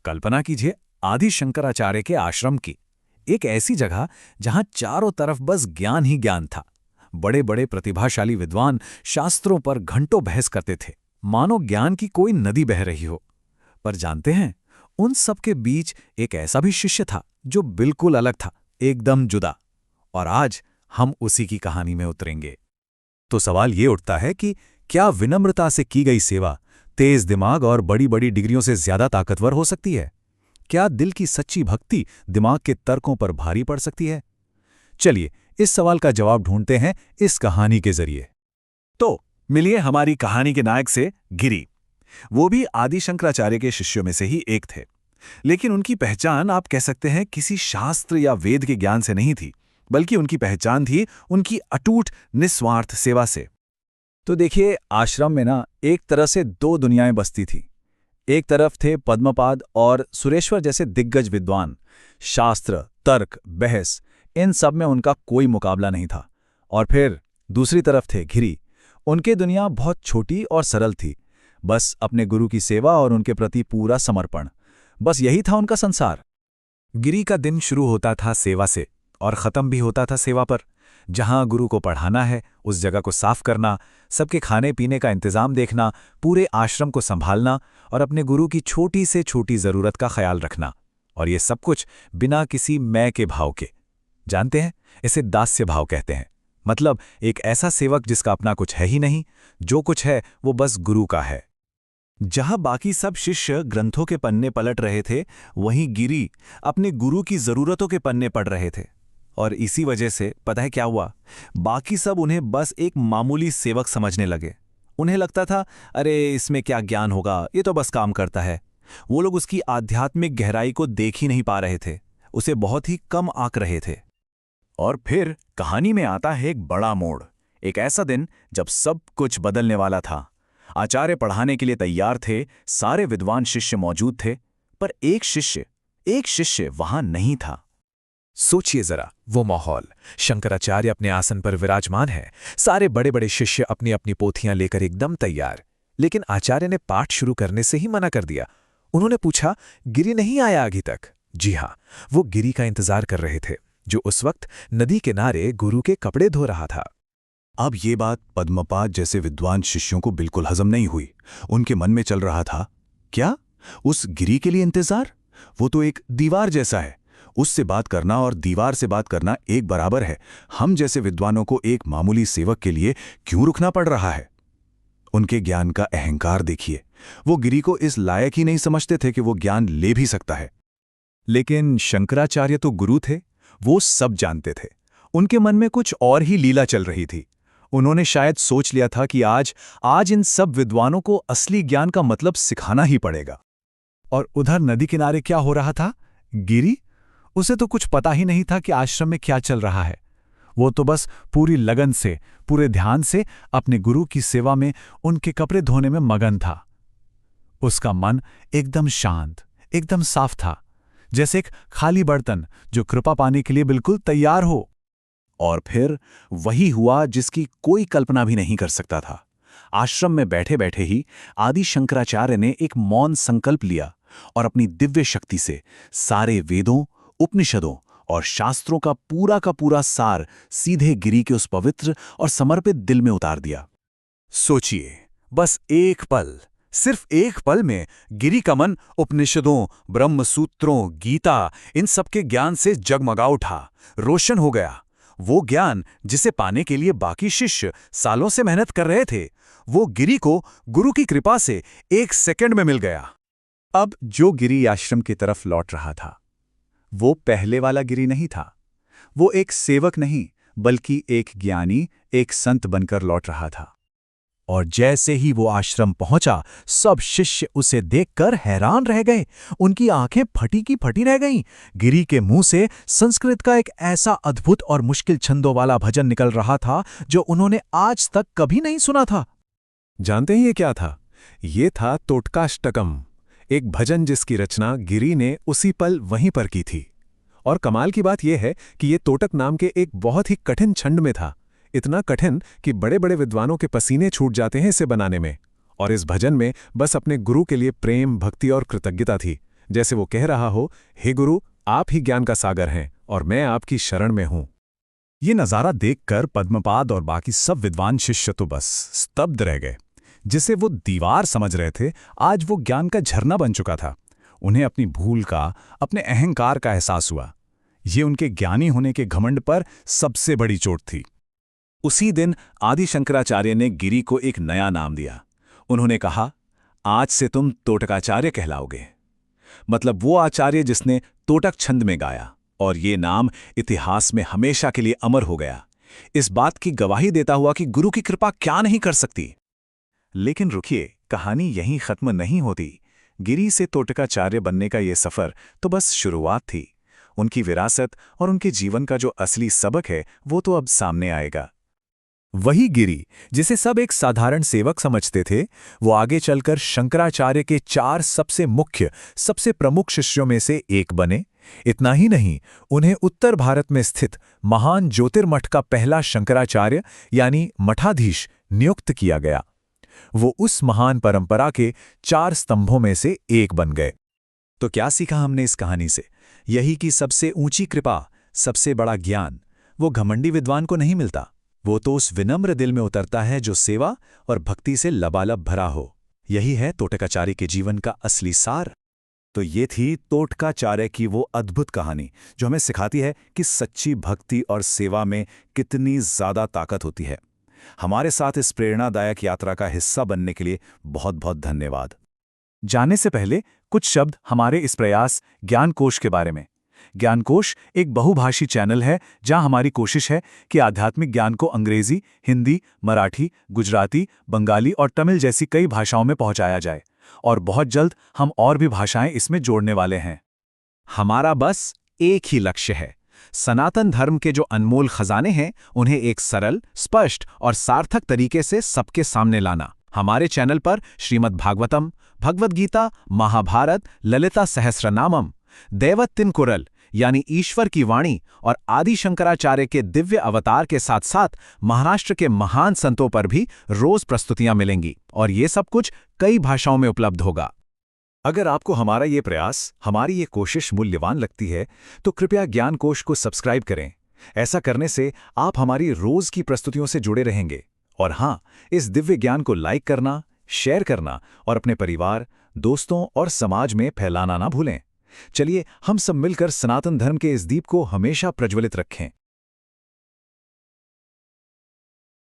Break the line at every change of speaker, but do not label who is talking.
कल्पना कीजिए आदि शंकराचार्य के आश्रम की, एक ऐसी जगह जहां चारों तरफ बस ज्ञान ही ज्ञान था। बड़े बड़े प्रतिभाशाली विद्वान शास्त्रों पर घंटों बहस करते थे, मानो ज्ञान की कोई नदी बह रही हो। पर जानते हैं, उन सब के बीच एक ऐसा भी शिष्य था जो बिल्कुल अलग था, एकदम जुदा। और आज हम उसी की कहानी में उतरेंगे।
तो सवाल ये उठता है कि क्या विनम्रता से की गई सेवा तेज दिमाग और बड़ी बड़ी डिग्रियों से ज्यादा ताकतवर हो सकती है? क्या दिल की सच्ची भक्ति दिमाग के तर्कों पर भारी पड़ सकती है? चलिए इस सवाल का जवाब ढूंढते हैं इस कहानी के जरिए।
तो मिलिए हमारी कहानी के नायक से, गिरी। वो भी आदि शंकराचार्य के शिष्यों में से ही एक थे, लेकिन उनकी पहचान आप कह सकते हैं किसी शास्त्र या वेद के ज्ञान से नहीं थी, बल्कि उनकी पहचान थी उनकी अटूट निस्वार्थ सेवा से।
तो देखिए, आश्रम में ना एक तरह से दो दुनियाएं बसती थी। एक तरफ थे पद्मपाद और सुरेश्वर जैसे दिग्गज विद्वान। शास्त्र, तर्क, बहस, इन सब में उनका कोई मुकाबला नहीं था। और फिर दूसरी तरफ थे घिरी। उनकी दुनिया बहुत छोटी और सरल थी, बस अपने गुरु की सेवा और उनके प्रति पूरा समर्पण, बस यही था उनका संसार।
गिरी का दिन शुरू होता था सेवा से और खत्म भी होता था सेवा पर। जहां गुरु को पढ़ाना है उस जगह को साफ करना, सबके खाने पीने का इंतजाम देखना, पूरे आश्रम को संभालना और अपने गुरु की छोटी से छोटी जरूरत का ख्याल रखना। और ये सब कुछ बिना किसी मैं के भाव के। जानते हैं, इसे दास्य भाव कहते हैं। मतलब एक ऐसा सेवक जिसका अपना कुछ है ही नहीं, जो कुछ है वो बस गुरु का है। जहां बाकी सब शिष्य ग्रंथों के पन्ने पलट रहे थे, वहीं गिरी अपने गुरु की जरूरतों के पन्ने पढ़ रहे थे। और इसी वजह से पता है क्या हुआ, बाकी सब उन्हें बस एक मामूली सेवक समझने लगे। उन्हें लगता था, अरे इसमें क्या ज्ञान होगा, ये तो बस काम करता है। वो लोग उसकी आध्यात्मिक गहराई को देख ही नहीं पा रहे थे, उसे बहुत ही कम आंक रहे थे। और फिर कहानी में आता है एक बड़ा मोड़, एक ऐसा दिन जब सब कुछ बदलने वाला था। आचार्य पढ़ाने के लिए तैयार थे, सारे विद्वान शिष्य मौजूद थे, पर एक शिष्य वहां नहीं था। सोचिए जरा वो माहौल। शंकराचार्य अपने आसन पर विराजमान है, सारे बड़े बड़े शिष्य अपनी अपनी पोथियां लेकर एकदम तैयार। लेकिन आचार्य ने पाठ शुरू करने से ही मना कर दिया। उन्होंने पूछा, गिरी नहीं आया अभी तक? जी हां, वो गिरी का इंतजार कर रहे थे, जो उस वक्त नदी किनारे गुरु के कपड़े धो रहा था।
अब ये बात पद्मपाद जैसे विद्वान शिष्यों को बिल्कुल हजम नहीं हुई। उनके मन में चल रहा था, क्या उस गिरी के लिए इंतजार? वो तो एक दीवार जैसा है, उससे बात करना और दीवार से बात करना एक बराबर है। हम जैसे विद्वानों को एक मामूली सेवक के लिए क्यों रुकना पड़ रहा है? उनके ज्ञान का अहंकार देखिए। वो गिरी को इस लायक ही नहीं समझते थे कि वो ज्ञान ले भी सकता है। लेकिन शंकराचार्य तो गुरु थे, वो सब जानते थे। उनके मन में कुछ और ही लीला चल रही थी। उन्होंने शायद सोच लिया था कि आज इन सब विद्वानों को असली ज्ञान का मतलब सिखाना ही पड़ेगा। और उधर नदी किनारे क्या हो रहा था? गिरी, उसे तो कुछ पता ही नहीं था कि आश्रम में क्या चल रहा है। वो तो बस पूरी लगन से, पूरे ध्यान से अपने गुरु की सेवा में, उनके कपड़े धोने में मगन था। उसका मन एकदम शांत, एकदम साफ था, जैसे एक खाली बर्तन जो कृपा पाने के लिए बिल्कुल तैयार हो। और फिर वही हुआ जिसकी कोई कल्पना भी नहीं कर सकता था। आश्रम में बैठे बैठे ही आदि शंकराचार्य ने एक मौन संकल्प लिया और अपनी दिव्य शक्ति से सारे वेदों, उपनिषदों और शास्त्रों का पूरा सार सीधे गिरी के उस पवित्र और समर्पित दिल में उतार दिया। सोचिए, बस एक पल, सिर्फ एक पल में गिरी का मन उपनिषदों, ब्रह्मसूत्रों, गीता, इन सबके ज्ञान से जगमगा उठा, रोशन हो गया। वो ज्ञान जिसे पाने के लिए बाकी शिष्य सालों से मेहनत कर रहे थे, वो गिरी को गुरु की कृपा से एक सेकंड में मिल गया। अब जो गिरी आश्रम की तरफ लौट रहा था, वो पहले वाला गिरी नहीं था। वो एक सेवक नहीं, बल्कि एक ज्ञानी, एक संत बनकर लौट रहा था। और जैसे ही वो आश्रम पहुंचा, सब शिष्य उसे देखकर हैरान रह गए। उनकी आंखें फटी की फटी रह गईं। गिरी के मुंह से संस्कृत का एक ऐसा अद्भुत और मुश्किल छंदों वाला भजन निकल रहा था जो उन्होंने आज तक कभी नहीं सुना था। जानते हैं ये क्या था? ये था तोटकाष्टकम, एक भजन जिसकी रचना गिरी ने उसी पल वहीं पर की थी। और कमाल की बात यह है कि ये तोटक नाम के एक बहुत ही कठिन छंद में था, इतना कठिन कि बड़े बड़े विद्वानों के पसीने छूट जाते हैं इसे बनाने में। और इस भजन में बस अपने गुरु के लिए प्रेम, भक्ति और कृतज्ञता थी,
जैसे वो कह रहा हो, हे गुरु, आप ही ज्ञान का सागर हैं और मैं आपकी शरण में हूं।
ये नज़ारा देखकर पद्मपाद और बाकी सब विद्वान शिष्य तो बस स्तब्ध रह गए। जिसे वो दीवार समझ रहे थे, आज वो ज्ञान का झरना बन चुका था। उन्हें अपनी भूल का, अपने अहंकार का एहसास हुआ। ये उनके ज्ञानी होने के घमंड पर सबसे बड़ी चोट थी।
उसी दिन आदि शंकराचार्य ने गिरी को एक नया नाम दिया। उन्होंने कहा, आज से तुम तोटकाचार्य कहलाओगे। मतलब वो आचार्य जिसने तोटक छंद में गाया, और ये नाम इतिहास में हमेशा के लिए अमर हो गया, इस बात की गवाही देता हुआ कि गुरु की कृपा क्या नहीं कर सकती। लेकिन रुकिए, कहानी यहीं खत्म नहीं होती। गिरी से तोटकाचार्य बनने का ये सफर तो बस शुरुआत थी। उनकी विरासत और उनके जीवन का जो असली सबक है, वो तो अब सामने आएगा।
वही गिरी जिसे सब एक साधारण सेवक समझते थे, वो आगे चलकर शंकराचार्य के 4 सबसे मुख्य, सबसे प्रमुख शिष्यों में से एक बने। इतना ही नहीं, उन्हें उत्तर भारत में स्थित महान ज्योतिर्मठ का पहला शंकराचार्य यानी मठाधीश नियुक्त किया गया। वो उस महान परंपरा के 4 स्तंभों में से एक बन गए।
तो क्या सीखा हमने इस कहानी से? यही कि सबसे ऊंची कृपा, सबसे बड़ा ज्ञान, वो घमंडी विद्वान को नहीं मिलता। वो तो उस विनम्र दिल में उतरता है जो सेवा और भक्ति से लबालब भरा हो। यही है तोटकाचार्य के जीवन का असली सार।
तो ये थी तोटकाचार्य की वो अद्भुत कहानी जो हमें सिखाती है कि सच्ची भक्ति और सेवा में कितनी ज्यादा ताकत होती है। हमारे साथ इस प्रेरणादायक यात्रा का हिस्सा बनने के लिए बहुत बहुत धन्यवाद। जाने से पहले कुछ शब्द हमारे इस प्रयास ज्ञानकोश के बारे में। ज्ञानकोश एक बहुभाषी चैनल है जहां हमारी कोशिश है कि आध्यात्मिक ज्ञान को अंग्रेजी, हिंदी, मराठी, गुजराती, बंगाली और तमिल जैसी कई भाषाओं में पहुंचाया जाए, और बहुत जल्द हम और भी भाषाएं इसमें जोड़ने वाले हैं।
हमारा बस एक ही लक्ष्य है, सनातन धर्म के जो अनमोल खजाने हैं उन्हें एक सरल, स्पष्ट और सार्थक तरीके से सबके सामने लाना। हमारे चैनल पर श्रीमद् भागवतम, भगवद गीता, महाभारत, ललिता सहस्रनामम, दैवत्तिन कुरल यानी ईश्वर की वाणी और आदि शंकराचार्य के दिव्य अवतार के साथ साथ महाराष्ट्र के महान संतों पर भी रोज प्रस्तुतियां मिलेंगी, और ये सब कुछ कई भाषाओं में उपलब्ध होगा।
अगर आपको हमारा ये प्रयास, हमारी ये कोशिश मूल्यवान लगती है तो कृपया ज्ञानकोश को सब्सक्राइब करें। ऐसा करने से आप हमारी रोज की प्रस्तुतियों से जुड़े रहेंगे। और हाँ, इस दिव्य ज्ञान को लाइक करना, शेयर करना और अपने परिवार, दोस्तों और समाज में फैलाना ना भूलें। चलिए हम सब मिलकर सनातन धर्म के इस दीप को हमेशा प्रज्वलित रखें।